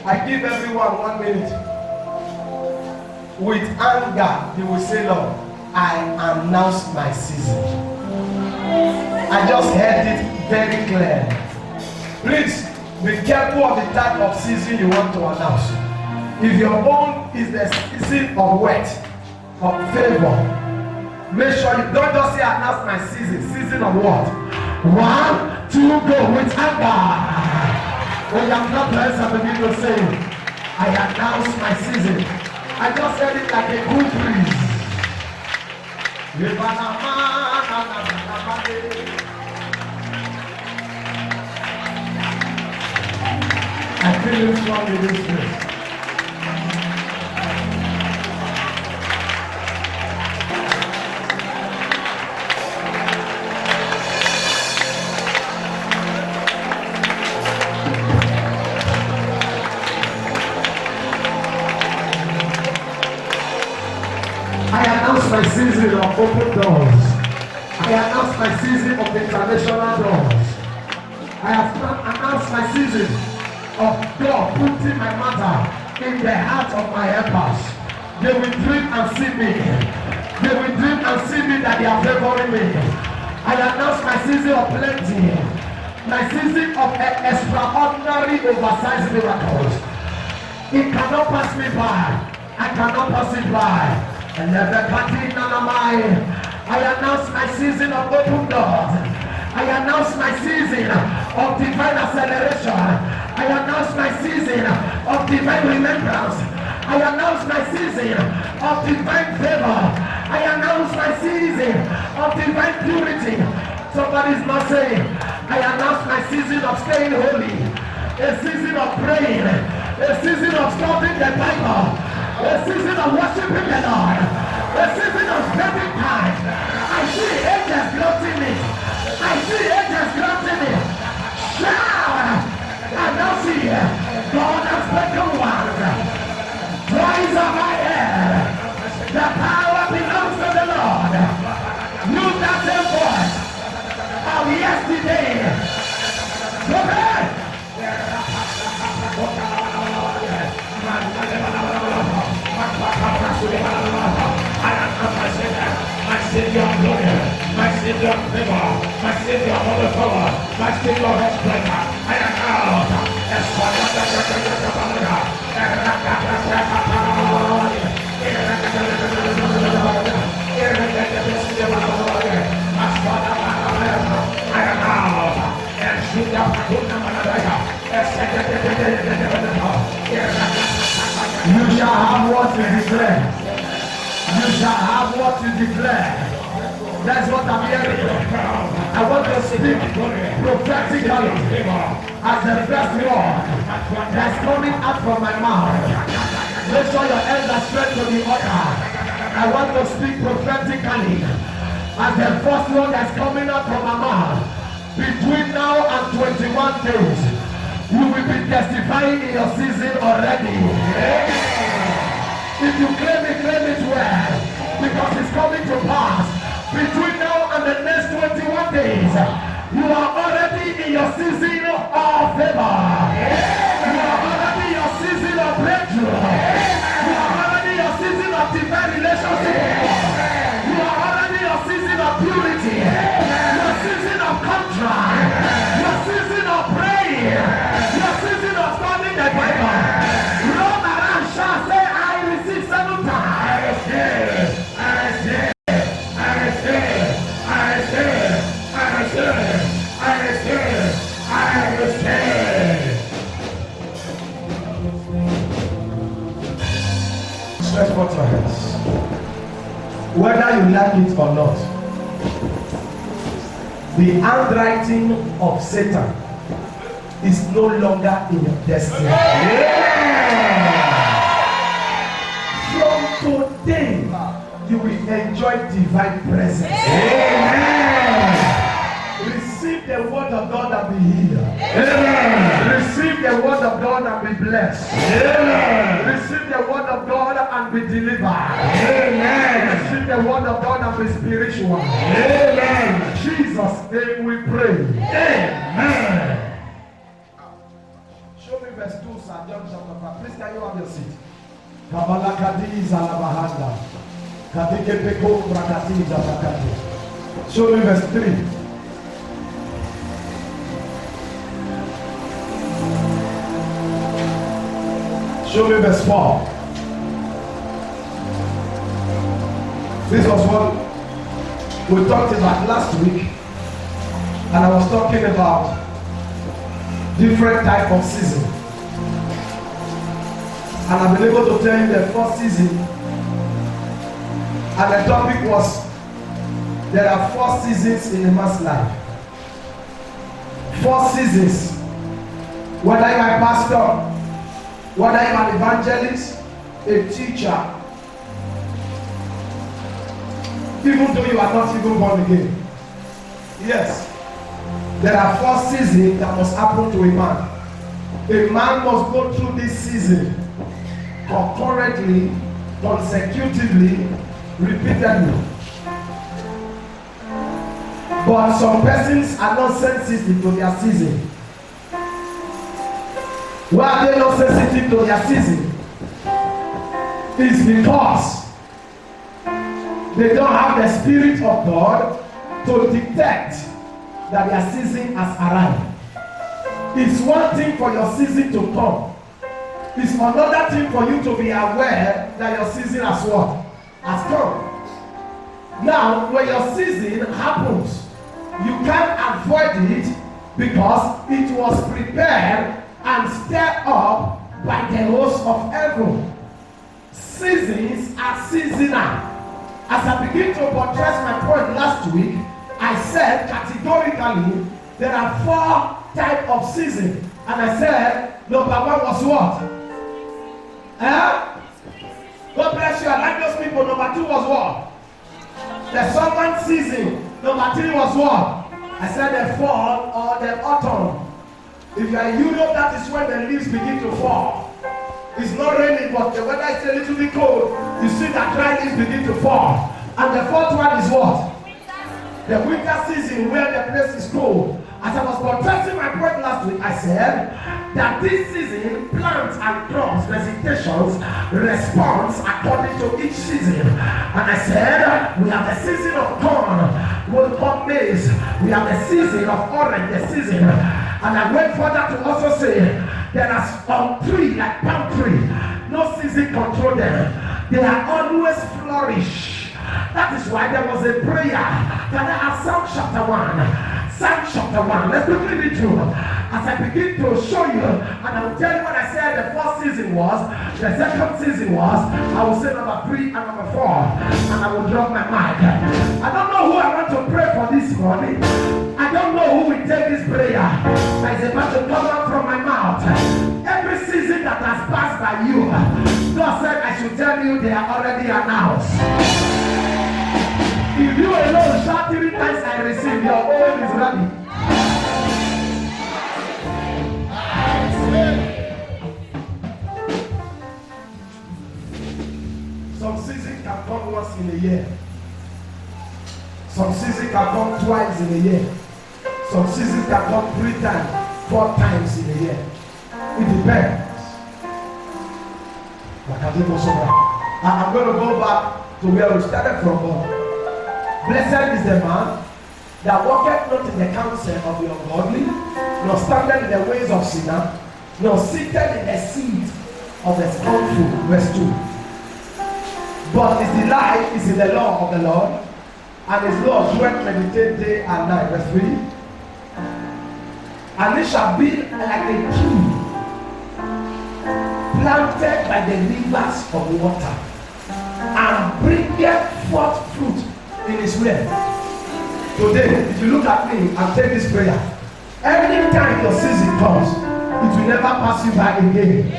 I give everyone 1 minute. With anger, you will say, Lord, I announce my season. I just heard it very clear. Please be careful of the type of season you want to announce. If your own is the season of wet, of favor, make sure you don't just say announce my season. Season of what? 1, 2, go with anger. When you clap your hands and begin to say, I announce my season. I just said it like a good breeze. I feel it strong in this place. My season of open doors. I announce my season of international doors. I have announced my season of God putting my matter in the heart of my helpers. They will dream and see me. They will dream and see me that they are favoring me. I announce my season of plenty. My season of extraordinary oversized miracles. It cannot pass me by. I cannot pass it by. And never cutting none of mine. I announce my season of open doors. I announce my season of divine acceleration. I announce my season of divine remembrance. I announce my season of divine favor. I announce my season of divine purity. Somebody is not saying, I announce my season of staying holy. A season of praying. A season of studying the Bible. A season of worshiping the Lord. A season of spending time. I see angels granting me. I see angels granting me. Shout! I now see God has spoken once. Rise on my head. The power belongs to the Lord. Use that same voice of yesterday. Go ahead. My Savior of glory, my Savior of favor, my Savior of all power, my Savior of splendor. I am out. You shall have what you declare. You shall have what you declare. That's what I'm hearing. I want to speak prophetically as the first word that's coming out from my mouth. Make sure your hands are straight to the altar. I want to speak prophetically as the first word that's coming out from my mouth. Between now and 21 days, you will be testifying in your season already. If you claim it well, because it's coming to pass. Between now and the next 21 days, you are already in your season of favor. You are already in your season of breakthrough. You are already in your season of divine relationship. You are already in your season of purity. Your season of contract. Your season of praying. Your season of studying the Bible. Run around, shall say, I receive 7 times. I receive. Stretch forth your hands. Whether you like it or not, the handwriting of Satan is no longer in your destiny. From today, you will enjoy divine presence. Amen. Receive the word of God and be healed. Amen. Receive the word of God and be blessed. Amen. Receive the word of God and be delivered. Amen. Receive the word of God and be spiritual. Amen. In Jesus' name we pray. Amen. Show me verse 2. St. John chapter 5. Please, can you have your seat? Kabala Kadiza Labahanda. Kadike Peko Brakatiza Brakati. Show me verse 3. Show me verse 4. This was what we talked about last week. And I was talking about different type of season. And I've been able to tell you the first season. And the topic was, there are 4 seasons in a man's life. 4 seasons. Whether you are a pastor, whether you are an evangelist, a teacher, even though you are not even born again. Yes. There are 4 seasons that must happen to a man. A man must go through this season concurrently, consecutively, repeatedly. But some persons are not sensitive to their season. Why are they not sensitive to their season? It's because they don't have the Spirit of God to detect that their season has arrived. It's one thing for your season to come. It's another thing for you to be aware that your season has what? Has come. Now, when your season happens, you can't avoid it because it was prepared and stirred up by the host of heaven. Seasons are seasonal. As I begin to buttress my point last week, I said categorically there are 4 types of seasons. And I said number 1 was what? God bless you. I like those people. Number 2 was what? The summer season. Number 3 was what? I said the fall or the autumn. If you are in Europe, that is when the leaves begin to fall. It's not raining, but the weather is a little bit cold. You see that dry leaves begin to fall. And the 4th one is what? The winter season where the place is cold. As I was buttressing my point last week, I said that this season, plants and crops, vegetations, responds according to each season. And I said, we have the season of corn, we'll come maize. We have the season of orange, the season. And I went further to also say, there are tree, like palm tree, no season control them. They are always flourish. That is why there was a prayer. Can I have Psalm chapter 1? Psalm chapter 1. Let's quickly read through. As I begin to show you, and I will tell you what I said the first season was, the second season was, I will say number 3 and number 4, and I will drop my mic. I don't know who I want to pray for this morning. I don't know who will take this prayer that is about to come out from my mouth. Every season that has passed by you, God said I should tell you they are already announced. If you alone shout 3 times I receive, your own is ready. Some season can come once in a year. Some season can come twice in a year. Some season can come 3 times, 4 times in a year. It depends. I'm going to go back to where we started from. Blessed is the man that walketh not in the counsel of the ungodly, nor standeth in the ways of sinners, nor sitteth in the seat of the scornful. Verse 2. But his delight is in the law of the Lord, and his law doeth meditate day and night. Verse 3. And it shall be like a tree planted by the rivers of water, and bringeth forth fruit in his way. Today, if you look at me and take this prayer, every time your season comes, it will never pass you by again.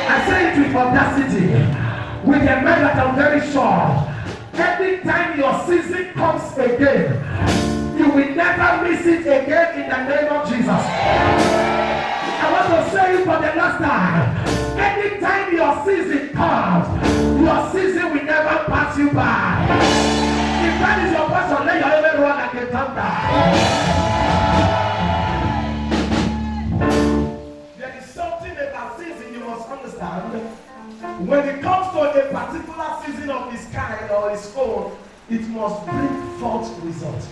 I say it with audacity, with a man that I'm very sure. Every time your season comes again, you will never miss it again in the name of Jesus. I want to say it for the last time. Anytime your season comes, your season will never pass you by. If that is your passion, let your heaven run like a thunder. There is so must understand, when it comes to a particular season of its kind or its own, it must bring forth results.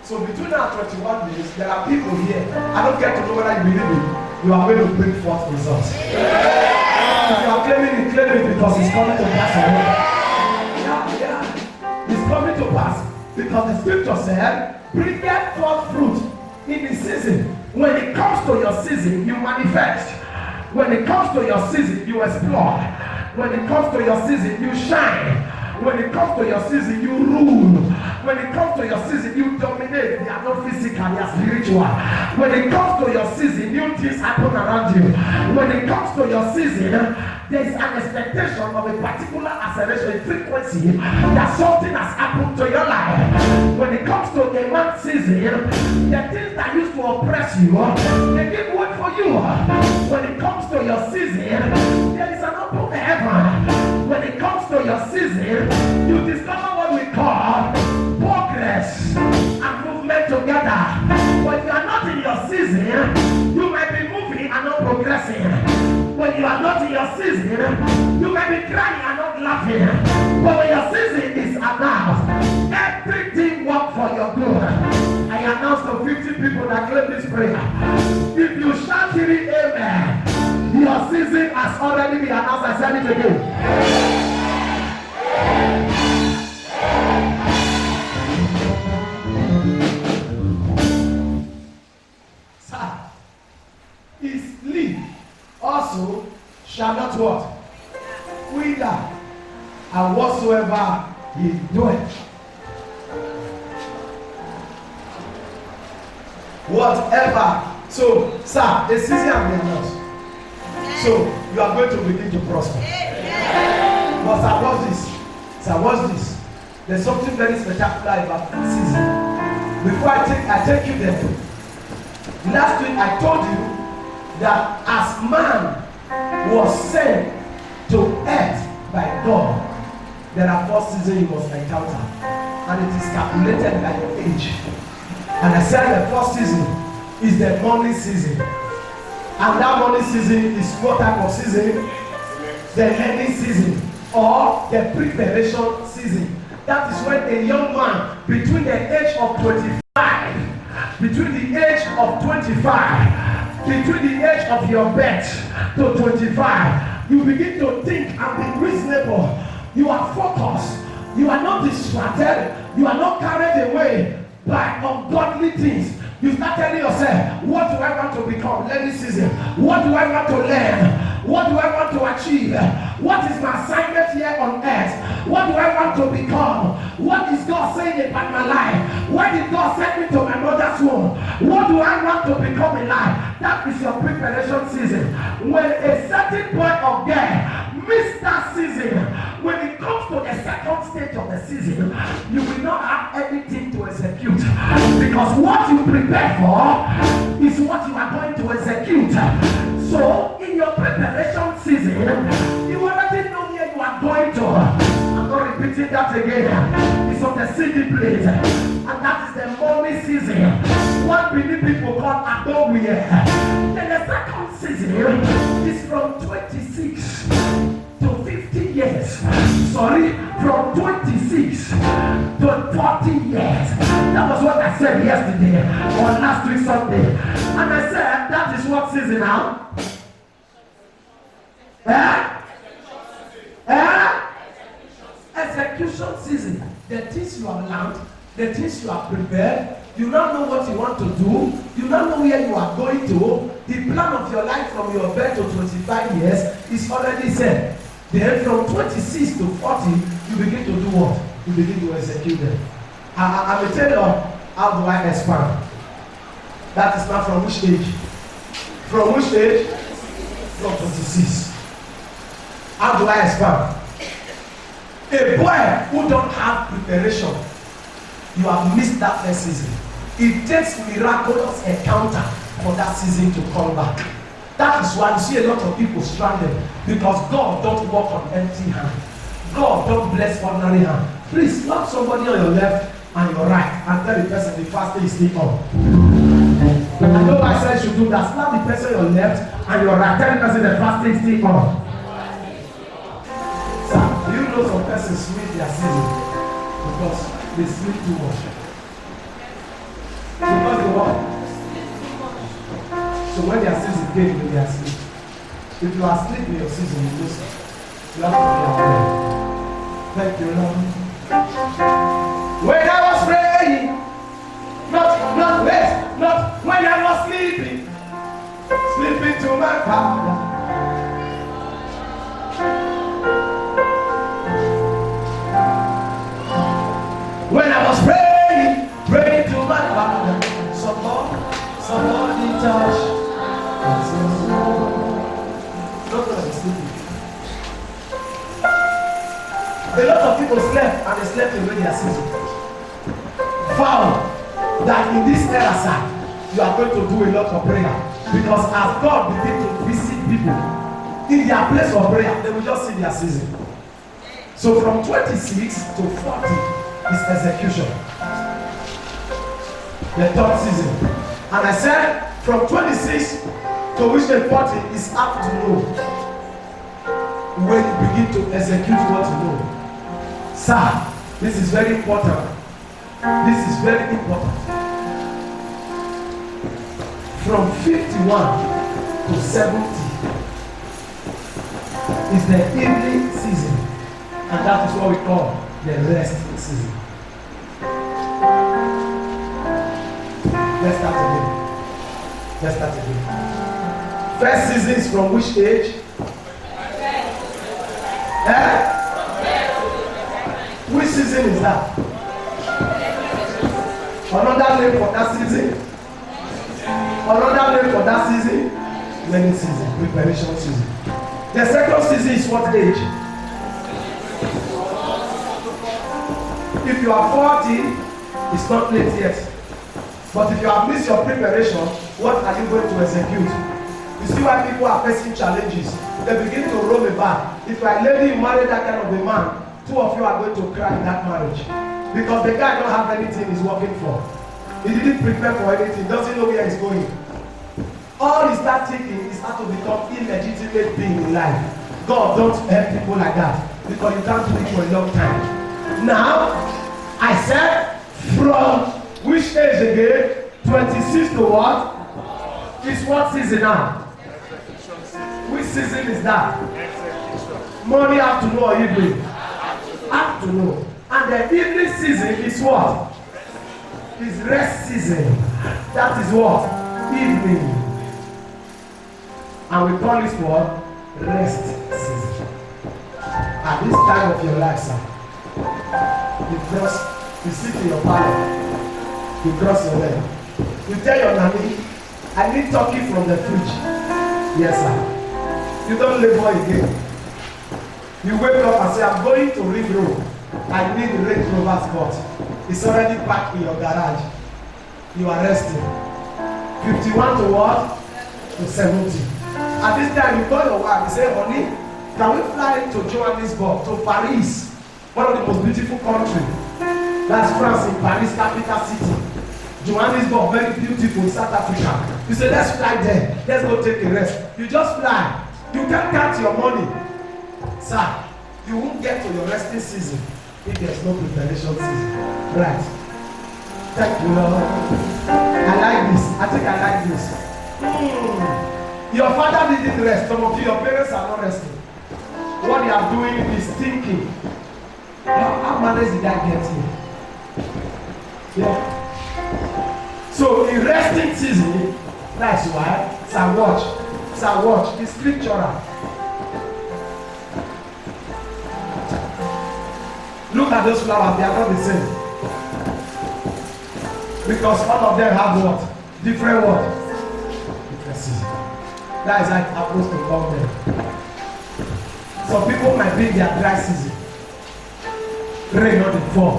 So between our 21 days, there are people here. I don't get to know whether you believe it. You are going to bring forth results. If you are claiming it, claim it because it's coming to pass. Yeah. It's coming to pass because the scripture said, bring forth fruit in the season. When it comes to your season, you manifest. When it comes to your season, you explore. When it comes to your season, you shine. When it comes to your season, you rule. When it comes to your season, you dominate. They are not physical, they are spiritual. When it comes to your season, new things happen around you. When it comes to your season, there is an expectation of a particular acceleration frequency that something has happened to your life. When it comes to a man's season, the things that used to oppress you, they give way for you. When it comes to your season, there is an open heaven. When it comes to your season, you discover what we call progress and movement together. When you are not in your season, you might be moving and not progressing. When you are not in your season, you might be crying and not laughing. But when your season is announced, everything works for your good. I announced to 50 people that claim this prayer. If you shout it, amen, your season has already been announced. I said it again. Sir, his leaf also shall not what? Wither, and whatsoever he doeth. Whatever. So, sir, the season has been announced. So, you are going to begin to prosper. But sir, what's this? Sir, what's this? There's something very spectacular about this season. Before I take you there, last week I told you that as man was sent to earth by God, there are 4 seasons you must encounter, and it is calculated by your age. And I said the first season is the morning season, and that morning season is what type of season? The learning season or the preparation season. That is when a young man between the age of 25, between the age of 25, between the age of your birth to 25, you begin to think and be reasonable. You are focused. You are not distracted. You are not carried away by ungodly things. You start telling yourself, what do I want to become? Learning season. What do I want to learn? What do I want to achieve? What is my assignment here on earth? What do I want to become? What is God saying about my life? Why did God send me to my mother's womb? What do I want to become in life? That is your preparation season. When a certain point of girl miss that season, when it comes to the second stage of the season, you will not have anything to execute. Because what you prepare for is what you are going to execute. So, in your preparation season, you already know where you are going to. I'm not repeating that again. It's on the CD plate. And that is the morning season. What many people call Adobe. Then the second season is from 26 to 50 years. Sorry, from 26 to 40 years. That was what I said yesterday or last week Sunday. And I said, that is what season now? Execution season. The things you have learned, the things you have prepared, you now know what you want to do, you now know where you are going to. The plan of your life from your birth to 25 years is already set. Then from 26 to 40, you begin to do what? You begin to execute them. I will tell you how do I expand. That is not from which age? From which age? From 26. How do I expand? A boy who don't have preparation, you have missed that first season. It takes miraculous encounter for that season to come back. That is why you see a lot of people stranded, because God don't work on empty hand. God don't bless ordinary hand. Please slap somebody on your left and your right and tell the person the fasting is still on. I know I said you should do that. Slap the person on your left and your right. Tell the person the fasting still on. Sir, do you know some persons sleep their season because they sleep too much? Because they what? So when their season came, they are asleep. If you are asleep in your season, you lose. You have to be aware. Thank you, Lord. When I was praying, not when I was sleeping to my Father. When I was praying to my Father, somebody touch. Not when I was sleeping. A lot of people slept and they slept away their season. Vow that in this era, sir, you are going to do a lot of prayer. Because as God begins to visit people in their place of prayer, they will just see their season. So from 26 to 40 is execution. The third season. And I said from 26 to which the 40 is afternoon. When you begin to execute what you know. Sir, this is very important. This is very important. From 51 to 70 is the evening season, and that is what we call the rest season. Let's start again. First season is from which age? Which season is that? Another name for that season? Another name for that season? Learning season, preparation season. The second season is what age? If you are 40, it's not late yet. But if you have missed your preparation, what are you going to execute? You see why people are facing challenges. They begin to roll it back. If you are a lady, you marry that kind of a man, two of you are going to cry in that marriage. Because the guy don't have anything he's working for. He didn't prepare for anything, doesn't know where he's going. All he starts thinking is how to become illegitimate being in life. God don't help people like that. Because you can't do it for a long time. Now, I said from which age again? 26 to what? It's what season now? Which season is that? Morning, afternoon, or evening? Afternoon. And the evening season is what? Is rest season. That is what? Evening. And we call it what? Rest season. At this time of your life, sir, you sit in your parlor, you cross your leg. You tell your nanny, I need turkey from the fridge. Yes, sir. You don't labor again. You wake up and say, I'm going to Ring Road. I need the Range Rover Sport. It's already packed in your garage. You are resting. 51 to what? To 70. At this time, you call your wife and say, honey, can we fly to Johannesburg, to Paris, one of the most beautiful countries? That's France, in Paris, capital city. Johannesburg, very beautiful, South Africa. You say, let's fly there. Let's go take a rest. You just fly. You can't count your money. Sir, you won't get to your resting season if there's no preparation season. Right. Thank you, Lord. I like this. I think I like this. Your father didn't rest. Some of you, your parents are not resting. What they are doing is thinking, how many did I get here? Yeah. So in resting season, that's why, watch, it's scriptural. Look at those flowers, they are not the same. Because all of them have what? Different what? Different season. That is like approach to government. Some people might be in their dry season. Rain not the fall.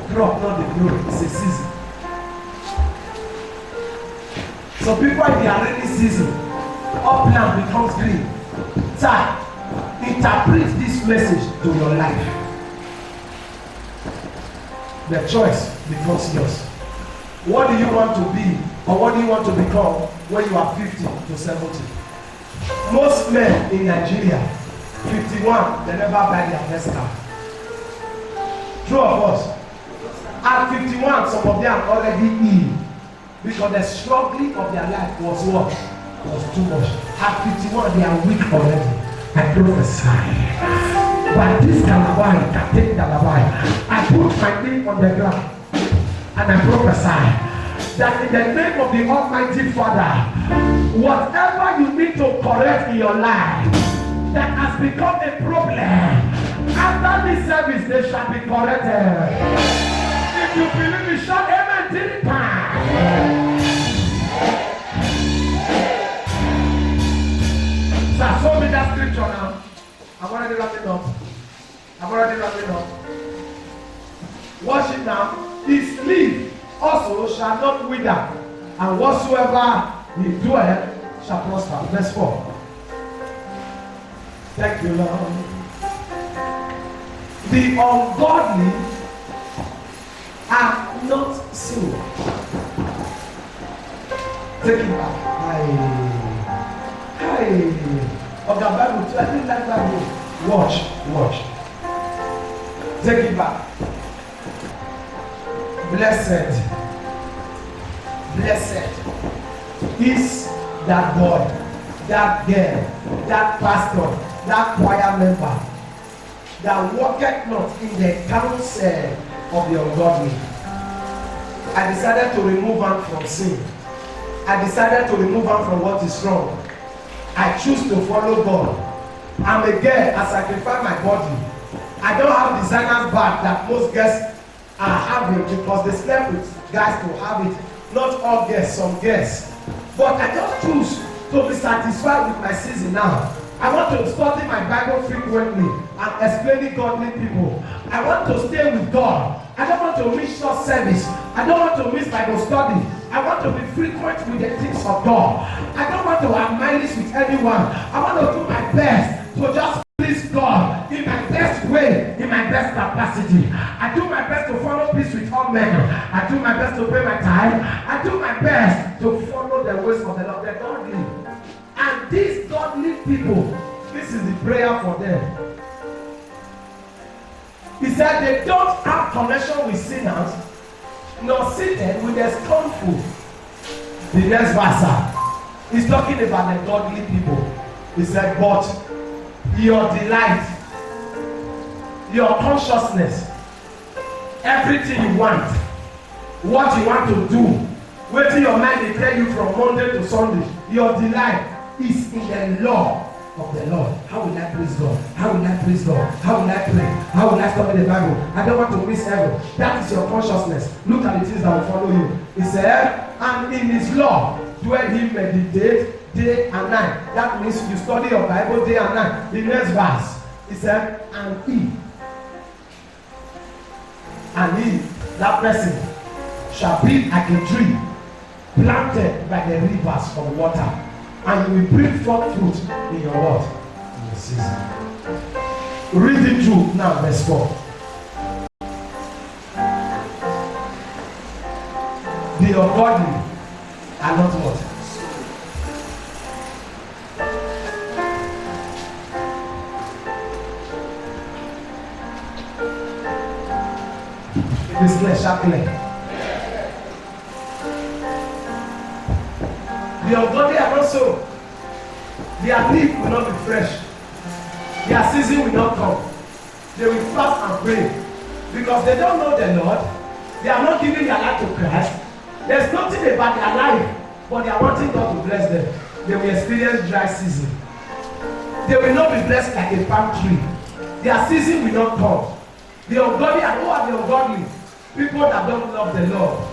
Crop not the grow. It's a season. Some people in their rainy season, upland becomes green. Sir, interpret this message to your life. The choice becomes yours. What do you want to be Or what do you want to become when you are 50 to 70? Most men in Nigeria, 51, they never buy their first car. True of us. At 51, some of them are already ill because the struggling of their life was what? Was too much. At 51, they are weak already. I prophesy. But this Galabai can take Galabai. I put my name on the ground and I prophesy that in the name of the Almighty Father, whatever you need to correct in your life that has become a problem, after this service they shall be corrected. If you believe it, shout amen 3 times. So show me that scripture now. I'm already wrapping up. Watch it now. His leaf also shall not wither, and whatsoever he doeth shall prosper. Verse 4. Thank you, Lord. The ungodly are not so. Take it back. Hi. Of the Bible, I think that Bible. Watch. Take it back. Blessed is that boy, that girl, that pastor, that choir member that walketh not in the counsel of the ungodly. I decided to remove him from sin. I decided to remove him from what is wrong. I choose to follow God. I'm a girl, I sacrifice my body. I don't have designer's bag that most girls are having because they slept with guys to have it. Not all girls, some girls. But I just choose to be satisfied with my season now. I want to study my Bible frequently and explaining godly people. I want to stay with God. I don't want to miss church service. I don't want to miss Bible study. I want to be frequent with the things of God. I don't want to have malice with anyone. I want to do my best to just please God in my best way, in my best capacity. I do my best to follow peace with all men. I do my best to pay my tithe. I do my best to follow the ways of the Lord, the godly. And these godly people, this is the prayer for them. He said they don't have connection with sinners, nor seated with the scornful. The next verse, he's talking about the godly people. He said, but your delight, your consciousness, everything you want, what you want to do, what your mind will tell you from Monday to Sunday, your delight is in the law of the Lord. How will I praise God? How will I praise God? How will I pray? How will I study the Bible? I don't want to miss heaven. That is your consciousness. Look at the things that will follow you. He said, and in his law dwell he meditate day and night. That means you study your Bible day and night. The next verse, he said, and he, that person, shall be like a tree planted by the rivers of water, and you will bring forth fruit in your what? In your season. Read it through now, verse 4. The ungodly are not what? It is clear, sharp clear. The ungodly are not so. Their leaf will not be fresh. Their season will not come. They will fast and pray because they don't know the Lord. They are not giving their life to Christ. There's nothing about their life, but they are wanting God to bless them. They will experience dry season. They will not be blessed like a palm tree. Their season will not come. The ungodly, and who are the ungodly? People that don't love the Lord.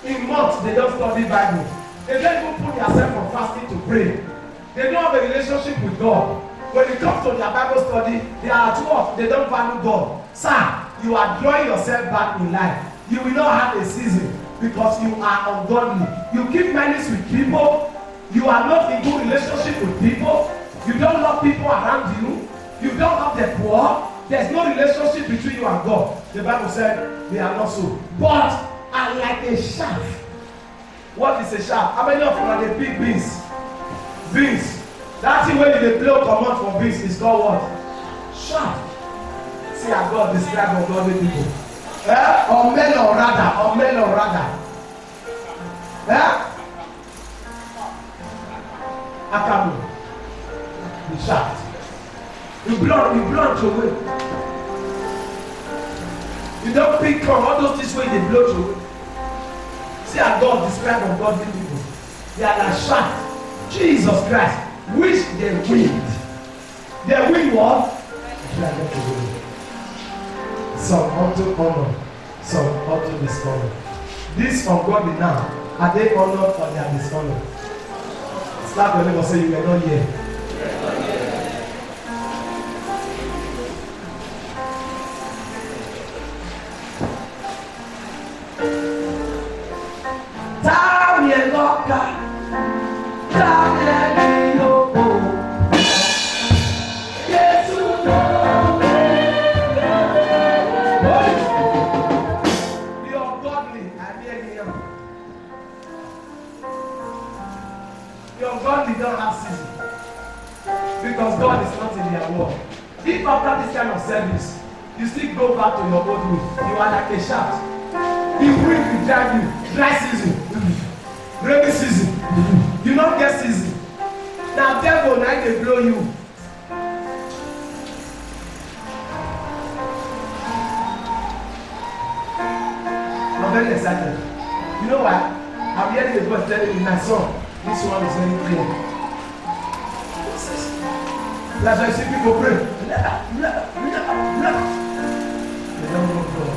In months, they don't study Bible. They don't even put themselves on fasting to pray. They don't have a relationship with God. When it comes to their Bible study, they are at work. They don't value God. Sir, you are drawing yourself back in life. You will not have a season because you are ungodly. You keep malice with people. You are not in good relationship with people. You don't love people around you. You don't love the poor. There's no relationship between you and God. The Bible said they are not so. But are like a shaft What is a shaft? How many of you are the big beans? Beans. That thing where you blow command from beans is called what? Shaft. See how God describes ungodly people. Or men or rather. Akabu. The shaft. You blow away. You don't pick from all those things where they blow away. See how God describes ungodly people. They are like shaft. Jesus Christ, which they wind. They wind what? Some unto honor, some unto dishonor. This ungodly now, are they honored or they are dishonored? Slap your neighbor, say you were not here. You still go back to your old way. You are like a shaft. The wind will drive you. Dry season, rainy season. You don't get season. Now devil now they blow you. I'm very excited. You know why? I'm hearing the voice telling me, my son, this one is very clear. That's why I see people pray. They don't know God.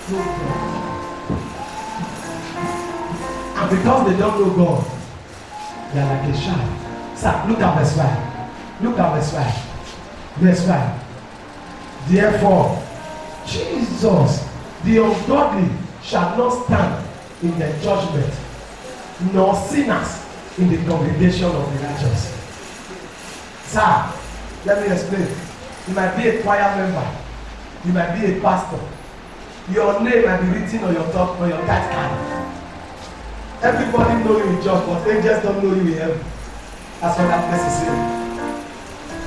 No God. And because they don't know God, they are like a shaft. Sir, look at verse 5. Look at verse 5. Verse 5. Therefore, Jesus, the ungodly, shall not stand in the judgment, nor sinners in the congregation of the righteous. Sir, let me explain. You might be a choir member. You might be a pastor. Your name might be written on your top or your tithe card. Everybody know you in church, but angels don't know you in heaven. That's what that place is saying.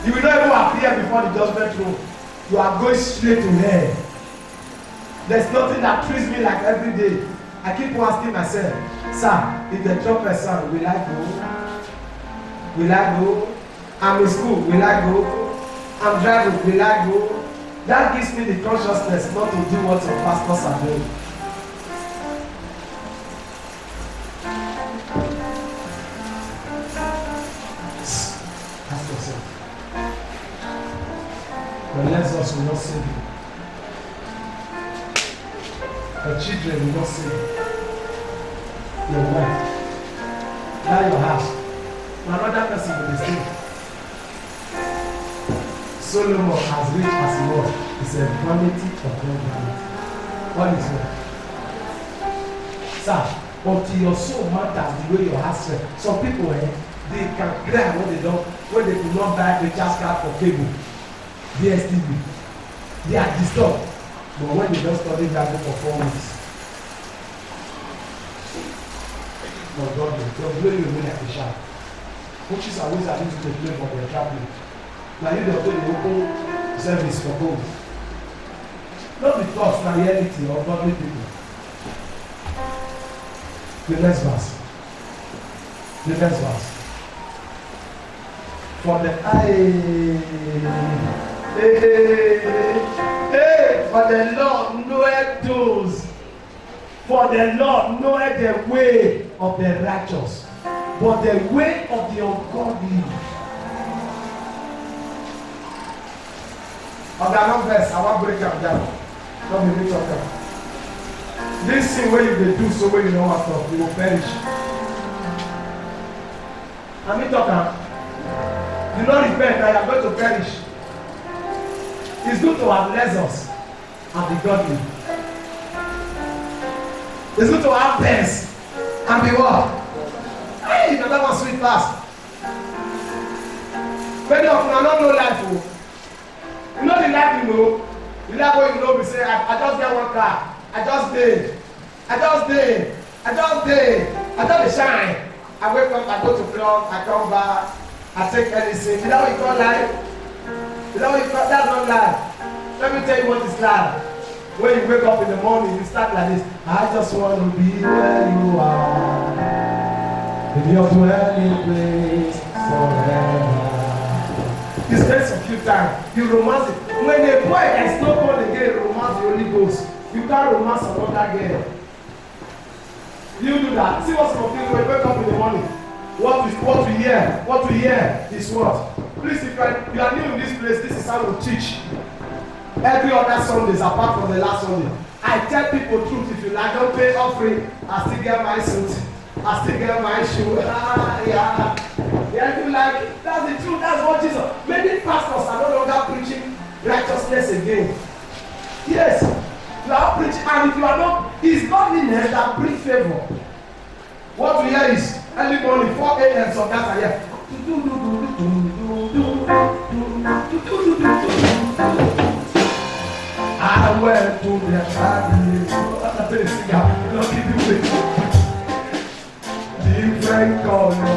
You will not even appear before the judgment throne. You are going straight to hell. There's nothing that treats me like every day. I keep asking myself, sir, if the trumpet sound, will I go? Will I go? I'm in school, will I go? I'm driving, will I go? That gives me the consciousness not to do what some pastors are doing. Ask yourself. Your lessons will not save you. Your children will not save you. Your wife. Now your house. Another person will be saved. Solomon, as rich as he was, is a vanity of all vanity. What is that? Sir, until your soul matters the way your heart says. Some people, they can cry when they do not buy the recharge card for cable, DSTV. They are disturbed. But when they don't study Bible for 4 weeks, oh God, they'll blow you away like a shaft. Coaches are always having to play for their traveling. Now you don't do the open service for both. Not because na reality or godly people. The next verse. For the for the Lord knoweth those. For the Lord knoweth the way of the righteous, but the way of the ungodly. On the long verse, I want to break them down. Don't be rich of them. This thing where you do so when you know what stuff, you will perish. I'm not talking. Do not repent, I am going to perish. It's good to have lessons and be godly. It's good to have pens and be what? Hey, that one sweet fast. Many of you don't know life. You know the life you know. The life where you know, we say, I just get one car. I just did. I just shine. I wake up, I go to club, I come back, I take anything. You know what you call life? You know what you call, that's not life. Let me tell you what is life. When you wake up in the morning, you start like this. I just want to be where you are. In your dwelling place forever. You spend some few time, you romance it. When a boy is not born again, romance the Holy Ghost. You can't romance another girl. You do that. See what's some things when you wake up in the morning. What we hear is what? Please, if you are new in this place, this is how we teach. Every other Sundays apart from the last Sunday. I tell people truth. If you like, don't pay offering. I still get my suit. I still get my shoe. Yeah, you like, that's the truth. That's what Jesus. Many pastors are no longer preaching righteousness again. Yes, you are preaching, and if you are not, it's godliness that brings favor. What we hear is early morning, 4 a.m. So that's I hear. I went to the party. Different color.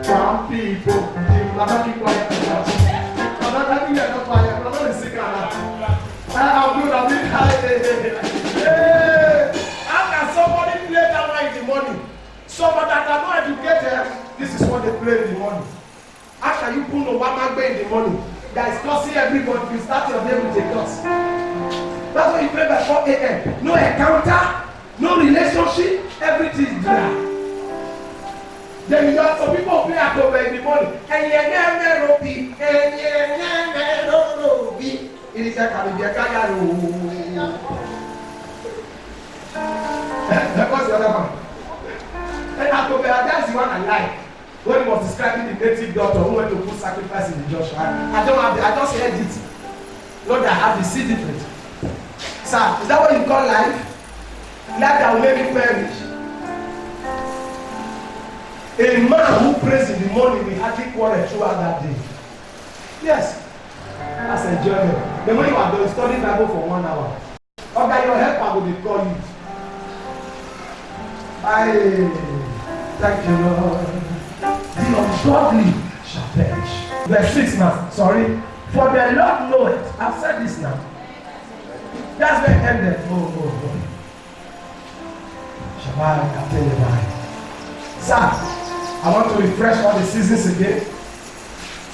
Some people, I'm not keep quiet. I'm not keep quiet. I'm not sick. I'm good. I'm big high. How can somebody play that night in the morning? Somebody that are not educated, this is what they play in the morning. How can you pull Obama Bay in the morning? That is cursing everybody. You start your day with a curse. That's why you pray by 4 a.m. No encounter, no relationship, everything is dry. Then you have some people play at home in the morning. And it is a Caribbean. What's the other one? And October, that's the one I like. When he was describing the native daughter who went to put sacrifice in the Joshua. I just heard it. Lord, I have the see different. Sir, is that what you call life? Life that will make you perish. A man who prays in the morning will hardly quarrel throughout that day. Yes. That's enjoyment. The way you are doing study Bible for 1 hour. Okay, your helper will be calling you. Thank you, Lord. The ungodly shall perish. Verse 6 now. Sorry. For the Lord knoweth. I've said this now. That's where it ended. Oh. Shabbat, I tell you why. Sir, I want to refresh all the seasons again.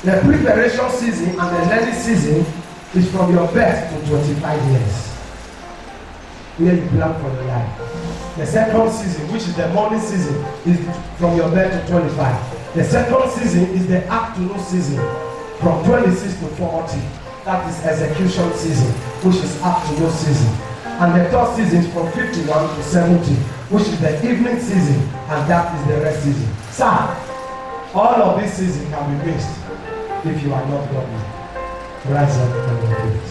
The preparation season and the learning season is from your birth to 25 years. Where you plan for your life. The second season, which is the morning season, is from your birth to 25. The second season is the afternoon season, from 26 to 40. That is execution season, which is afternoon season. And the third season is from 51 to 70, which is the evening season, and that is the rest season. Sir, all of this season can be missed if you are not godly. Rise up and do it.